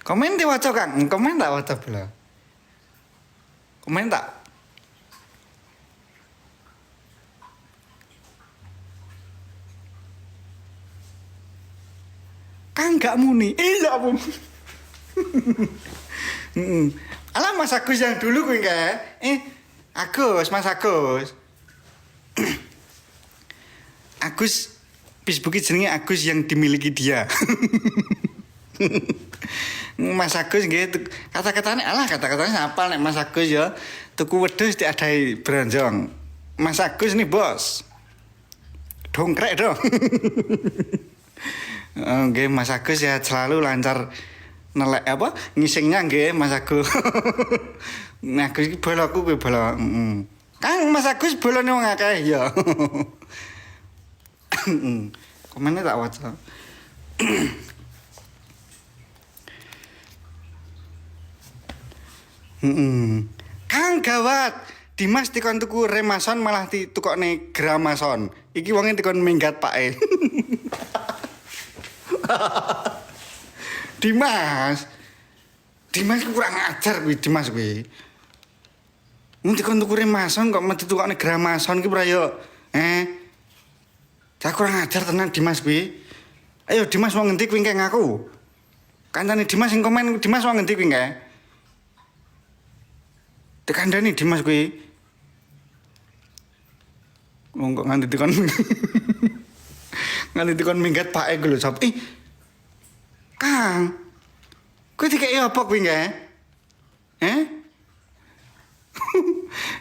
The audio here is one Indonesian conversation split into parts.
Komen diwaca Kang, komen tak waca bola. Komen tak? Kang gak muni. Iya, Bung. Alah Mas Agus yang dulu kuwi enggak? Agus, Mas Agus. Agus Facebooknya jenenge Agus yang dimiliki dia. Mas Agus nggih kata-katane alah kata-katane apal nek Mas Agus ya tuku wedhus diadai bronjong. Mas Agus nih bos. Dongkrek dong. Nggih Mas Agus ya selalu lancar nelek apa ngisingnya nggih Mas Agus. Nah Agus iki bolaku kuwi bola. Kang Mas Agus bolane wong akeh ya. Komene tak waca. Kang gawat. Dimas dikon tuku remason malah ditukokne gramason. Iki wonge dikon minggat pake. Dimas kurang ajar kuwi Dimas kuwi. Mun dikon tuku remason kok mesti tukokne gramason ki ora yo. Cak kurang ajar tenan Dimas kuwi. Ayo Dimas mau ngendi kuwi engke ngaku. Kancane Dimas sing komen Dimas mau ngendi kuwi engke. Tekandani Dimas kuwi. Wong kok nganti tekan nganti tekan minggat pake ku lho sop. Kang. Kuwi dikeki apa kuwi nggih?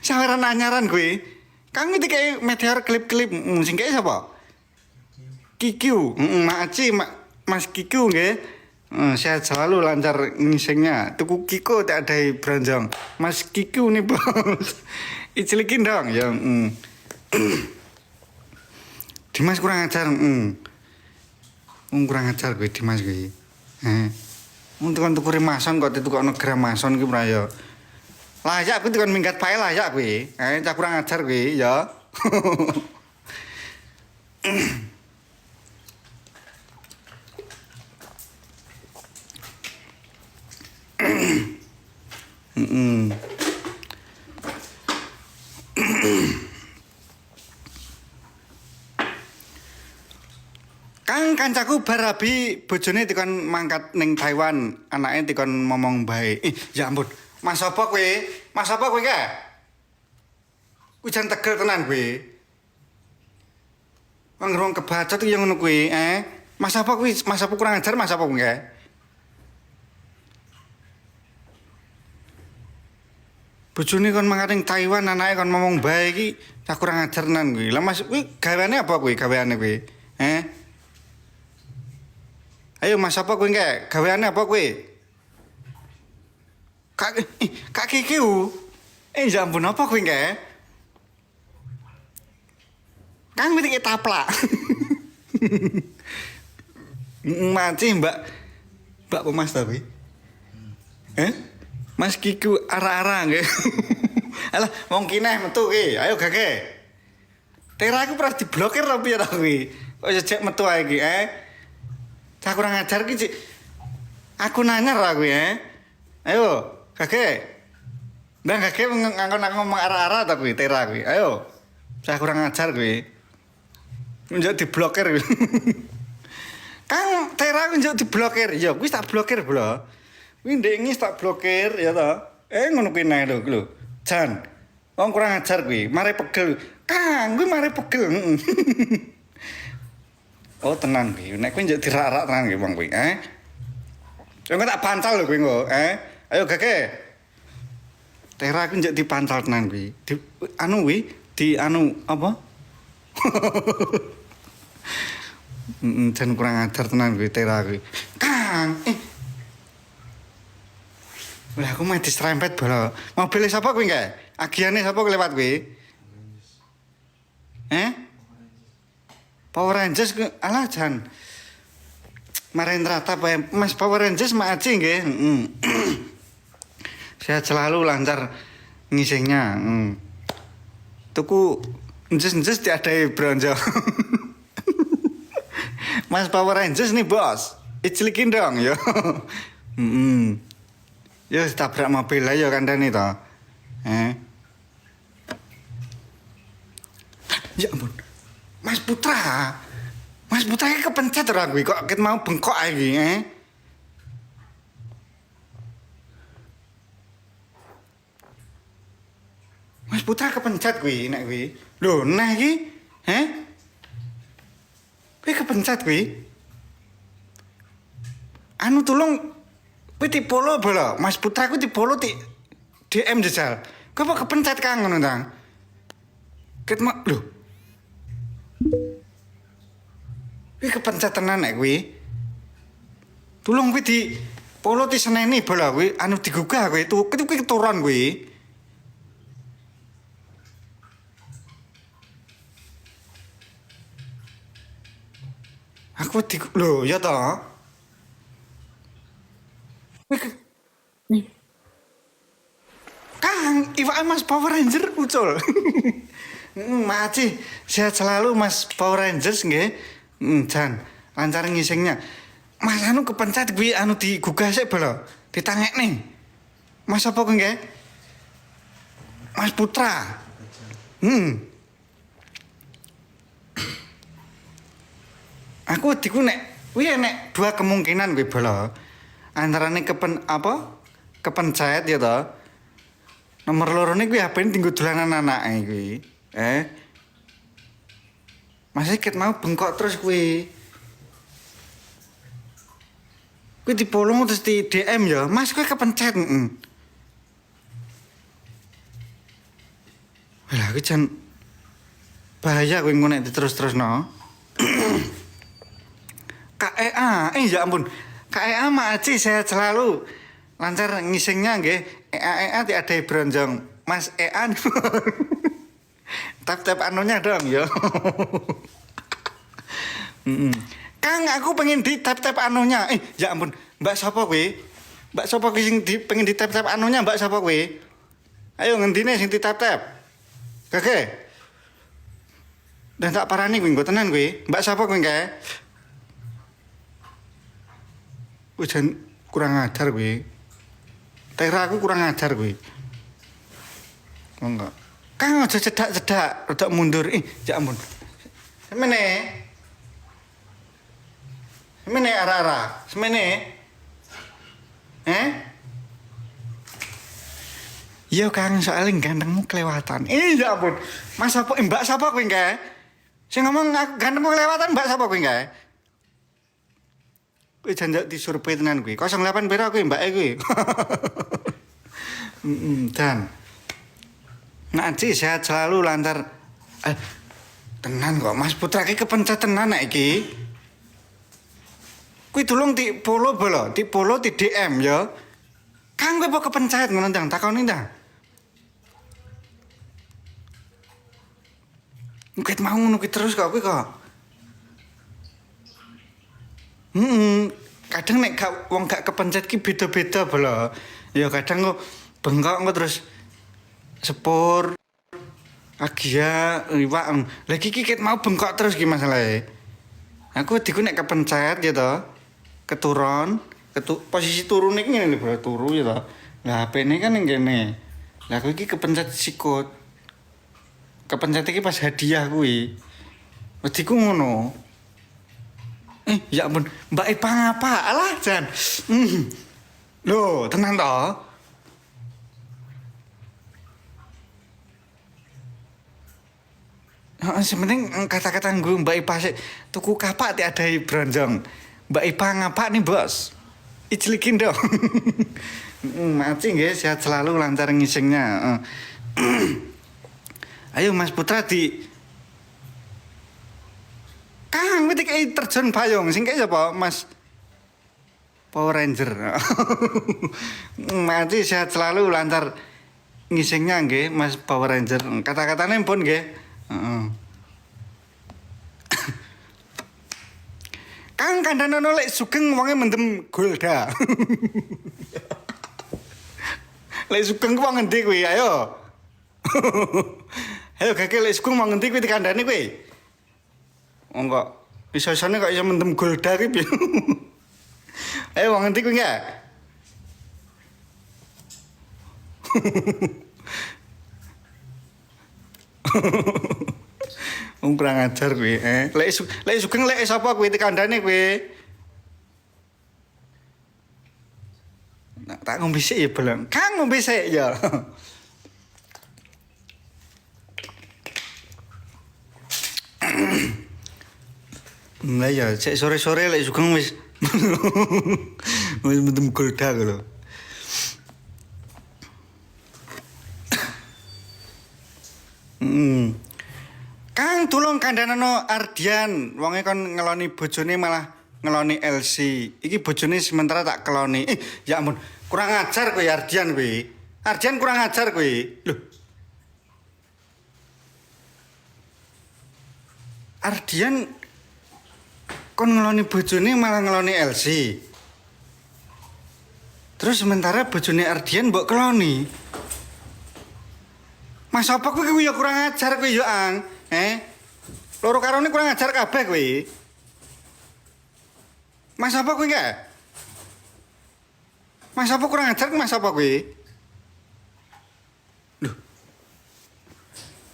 Saweran anyaran kuwi. Kang iki dikeki meteor klip-klip sing keki sapa? Kikiu. Mas Kikiu nggih. Sehat selalu lancar ngisingnya. Tuku Kiko tak ada beranjang. Mas Kikiu nih bos. Icilikin dong ya. Dimas kurang ajar. Kurang ajar gue Dimas gue. Untuk tuku remason kok ditukokno gramason ki ora ya. Layak aku dikon minggat pae layak gue. Cak kurang ajar gue ya. Kang kancaku barabi bojone dikon mangkat ning Taiwan, anake dikon momong bae. Ya ampun, Mas apa kowe? Mas apa kowe ka? Kuwi jan tegel tenan kowe. Wong rong kebacot iki ngono kuwi, Mas apa kuwi? Mas apa kurang ajar Mas apa kowe? Bojone kon mangkat ning Taiwan, anake kon momong bae iki cah kurang ajar tenan kuwi. Lah Mas kuwi gaweane apa kuwi? Gaweane kuwi? Ayo Mas apa kowe engke? Gaweane apa kowe? Kak Kikiu. Ya ampun apa kowe engke? Kang mesti taplak. Mati Mbak Pemas tapi. Mas Kikiu ara-ara nggih. Alah wong kineh metu ki. Ayo gage. Tera aku pernah diblokir tapi ya kuwi. Kok jek metu ae iki, Cak kurang ajar ki, Cik. Aku nanyar lah kuwi, Ayo, gage. Ndang gage ngomong ara-ara ta kuwi, tera kuwi. Ayo. Cak kurang ajar kuwi. Njok diblokir kuwi. Kang, tera kuwi njok diblokir. Ya kuwi tak blokir, Bro. Kuwi ndek ngis tak blokir ya ta. Ngono kuwi nae lho. Jan. Wong kurang ajar kuwi, mare pegel. Kang, kuwi mare pegel. Oh tenang kuwi, nek kuwi njok dirak-rak tenan kuwi wong kuwi, Engko tak pancal lho kuwi engko, Ayo gage. Tera kuwi njok dipancal tenan kuwi. Di apa? Jan kurang ajar tenan kuwi Tera kuwi. Kang, Lah aku mah diserempet bola. Mobil sapa kuwi engke? Agiane sapa lewat kuwi? Power Rangers alah jan. Marendra ta Mas Power Rangers Mak Aci nggih. Sehat selalu lancar ngisingnya. Tuku njes-njes diadai bronjo. Mas Power Rangers nih bos. Icilikin dong ya. Hmm. Ya tabrak mobil lah ya kandhane to. Ya ampun. Mas Putra. Mas Putra iki kepencet ora kuwi kok ket mau bengkok ae iki, Mas Putra kepencet kuwi nek kuwi. Lho, nah iki, Kuwi kepencet kuwi. Anu tulung kuwi dipolo bola. Mas Putra kuwi dipolo di DM jajal. Kuwi apa kepencet Kang ngono ta? Ket lho. Kuwi kepencet tenan nek kuwi. Tulung kuwi di polo di seneni bola kuwi anu digugah kuwi kuwi keturun kuwi. Aku lho ya to. Kang, iwak Mas Power Ranger ucul. Makasih, sehat selalu Mas Power Rangers nggih. Jan, lancar ngisingnya. Mas anu kepencet kuwi anu digugah sik bola. Ditangekne. Mas apa kuwi nggih? Mas Putra. Aku diku nek kuwi nek dua kemungkinan kuwi bola. Antarane kepencet ya to. Nomor lorone kuwi HP-ne tinggo dolanan anake kuwi. Mas ket mau bengkok terus kuwi. Kuwi dipolong terus di DM ya. Mas kuwi kepencet. Lah kuwi jan bahaya kuwi ngono nek diterus-terusno. KEA, ya ampun. KEA Makasih sehat selalu. Lancar ngisingnya nggih. EA ada bronjong. Mas EA. Tap-tap anunya dong ya. Kang aku pengen di tap-tap anunya. Ya ampun, Mbak sapa kuwi? Mbak sapa kuwi sing pengen di tap-tap anunya, Mbak sapa kuwi? Ayo ngendine sing di tap-tap. Oke. Dan tak parani kuwi nggo tenan kuwi. Mbak sapa kuwi kae? Ujan kurang ajar kuwi. Tera aku kurang ajar kuwi. Oh enggak. Kang aja cedak-cedak, rada mundur. Ya ampun. Semene. Semene ara-ara. Semene. Iya Kang, soalnya gantengmu kelewatan. Ya ampun. Mas apa Mbak sapa kuwi kae? Sing ngomong gantengmu kelewatan Mbak sapa kuwi kae? Kuwi janjak disurvei tenan kuwi. 08 pira kuwi mbake kuwi. Dan Naci sehat selalu lancar. Tenan kok Mas Putra iki kepencet tenan nek iki. Kuwi tulung di follow bola, di follow di DM ya. Kang kowe apa kepencet ngono ndang takoni ndang. Ket mau ngono ki terus kok kuwi kok. Kadang nek wong gak kepencet ki beda-beda bola. Ya kadang kok bengkok kok terus sepur agia iwak. Lagi iki ket mau bengkok terus ki masalahe. Aku diku nek kepencet ya to. Keturun, posisi turun iki ngene lho, turu ya to. Lah HP-ne kan ning kene. Lah aku iki kepencet sikut. Kepencet iki pas hadiah kuwi. Wediku ngono. Ya ampun, Mbak Ipang apa? Alah, Jan. Loh, tenang toh. Sementing kata-kata gue Mbak Ipa sih tuku kapak ada bronjong. Mbak Ipa ngapa nih bos? Iclikin dong. Mati nggih, sehat selalu lancar ngisingnya. Ayo Mas Putra di Kang, wis iki terjun payung sing kaya sapa Mas Power Ranger. Mati sehat selalu lancar ngisingnya nggih Mas Power Ranger. Kata-katane pun nggih. Kang kandhane lek sugeng wonge mendem Golda. Lek sugeng ku wong endi kuwi? Ayo. Ayo gagal lek sugeng wong endi kuwi dikandhani kuwi? Enggak. Bisa-bisane kok iso mendem Golda ki piye? Ayo wong endi kuwi enggak? Wong kurang ajar kowe, Lek Sugeng lek sapa kowe dikandane kowe? Nak tak ngombe sik ya belum. Kang ngombe sik ya. Lah ya, cek sore-sore lek Sugeng wis mentem golda lho. Kang tulung kandhanano Ardian, wonge kon ngeloni bojone malah ngeloni Elsie. Iki bojone sementara tak keloni. Ya ampun, kurang ajar kowe Ardian kowe. Ardian kurang ajar kowe. Loh. Ardian kon ngeloni bojone malah ngeloni Elsie. Terus sementara bojone Ardian mbok keloni. Mas apa kowe ya kurang ajar kowe yo Ang. Loro karone kurang ajar kabeh kowe. Mas apa kowe enggak? Mas apa kurang ajar Mas apa kowe? Loh.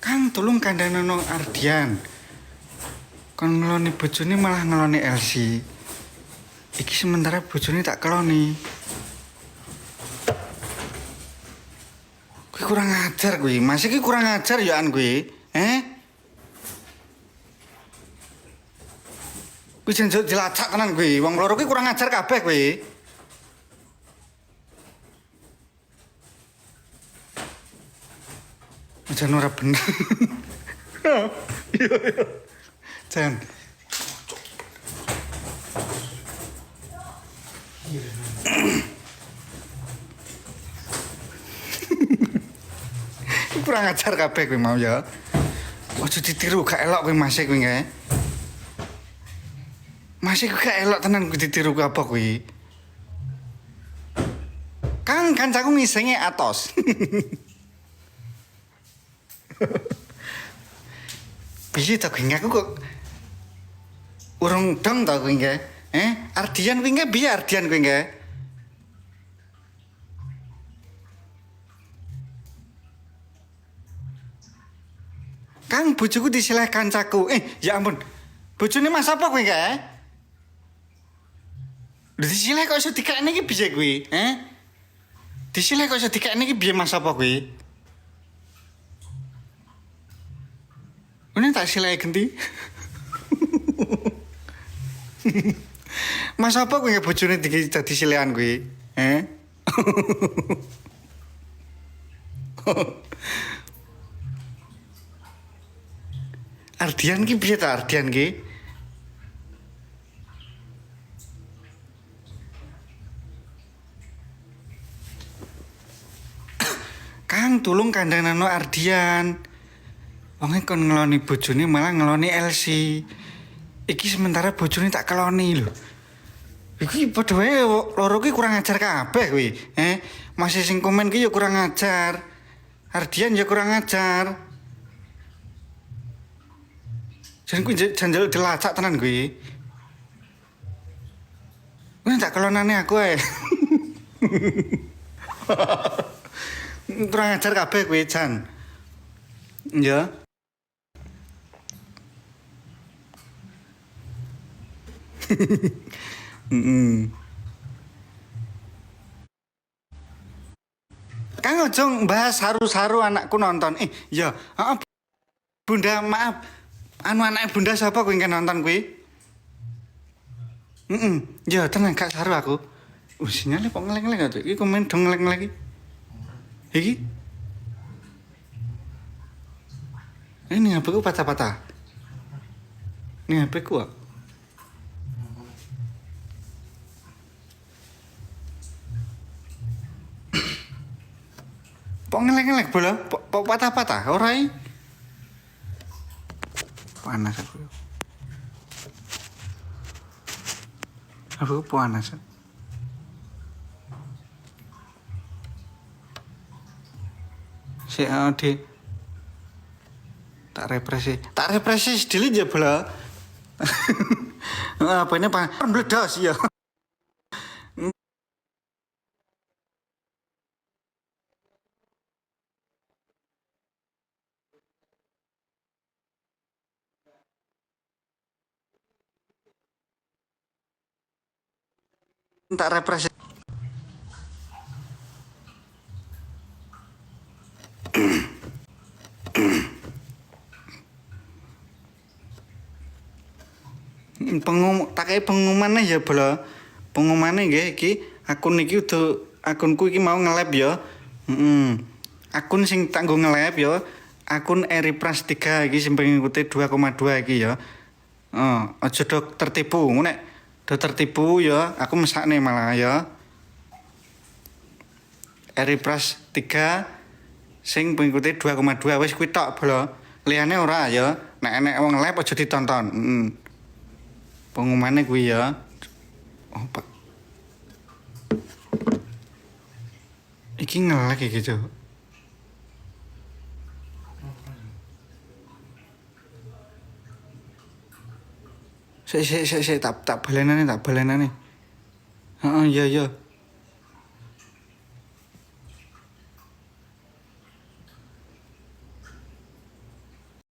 Kang tolong kandhanono Ardian. Kon ngeloni bojone malah ngeloni Elsie. Iki sementara bojone tak keloni. Kowe kurang ajar kowe. Mas iki kurang ajar ya an kowe. Kowe jangan dilacak tenan kowe. Wong loro ki kurang ajar kabeh kowe. Jan ora bener. Iya. Jan. Kurang ajar kabeh kowe mau ya. Ojo ditiru gak elok kowe Mas kowe nggih. Mas iku gak elok tenan kowe ditiru apa kowe. Kang kancaku ngisenge atos. Piye ta kowe aku kok urung dong ta kowe nggih. Ardian kowe nggih piye Ardian kowe nggih? Kang bojoku disileh kancaku. Ya ampun. Bojone Mas apa kowe nggih? Lho disileh kok iso dikekne iki piye kowe? Disileh kok iso dikekne iki piye Mas apa kowe? Ini tak silai genti. Mas apa kowe bojone dadi silehan kowe? Ardian ki piye ta Ardian ki? Kang tulung kandhanano Ardian. Wong kon ngeloni bojone malah ngeloni Elsie. Iki sementara bojone tak keloni lho. Iki padha wae loro ki kurang ajar kabeh kowe. Masih sing komen ki ya kurang ajar. Ardian ya kurang ajar. Jan kuwi janjal dilacak tenan kowe. Kowe tak kelonane aku ae. Kurang ajar kabeh kowe Jan. Ya. Kang ojo bahas haru-haru anakku nonton. Ya, Bunda maaf. Anu anake Bunda sapa kowe nonton kuwi? Ya tenang gak saru aku. Sinyale kok ngeleng-ngeleng aja. Iki komen dong ngeleng-ngeleng iki. Iki. Ini HP ku patah-patah. Ini HP ku kok. Kok ngeleng-ngeleng bola? Kok patah-patah ora iki? Panas aku. Aku panas. Si Adi tak represi sedikit ya bola. Apa ini pak? Meledos ya. tak refresh. Pengumuman ya bro. Pengumuman nggih iki akun iki udah akunku iki mau nge-live ya. Akun sing tak nggo nge-live ya. Akun Eri Pras 3 iki sing pengikute 2,2 iki ya. Aja do tertipu. Nek do tertipu ya, aku mesakne malah ya. Eri Pras 3 sing pengikute 2,2 wis kuwi tok bro. Liyane ora ya. Nek enek wong live aja ditonton. Pengumumannya kuwi ya. Oh, Pak. Iki nge-lag iki, Cuk. Sik tak balenane. Heeh, iya.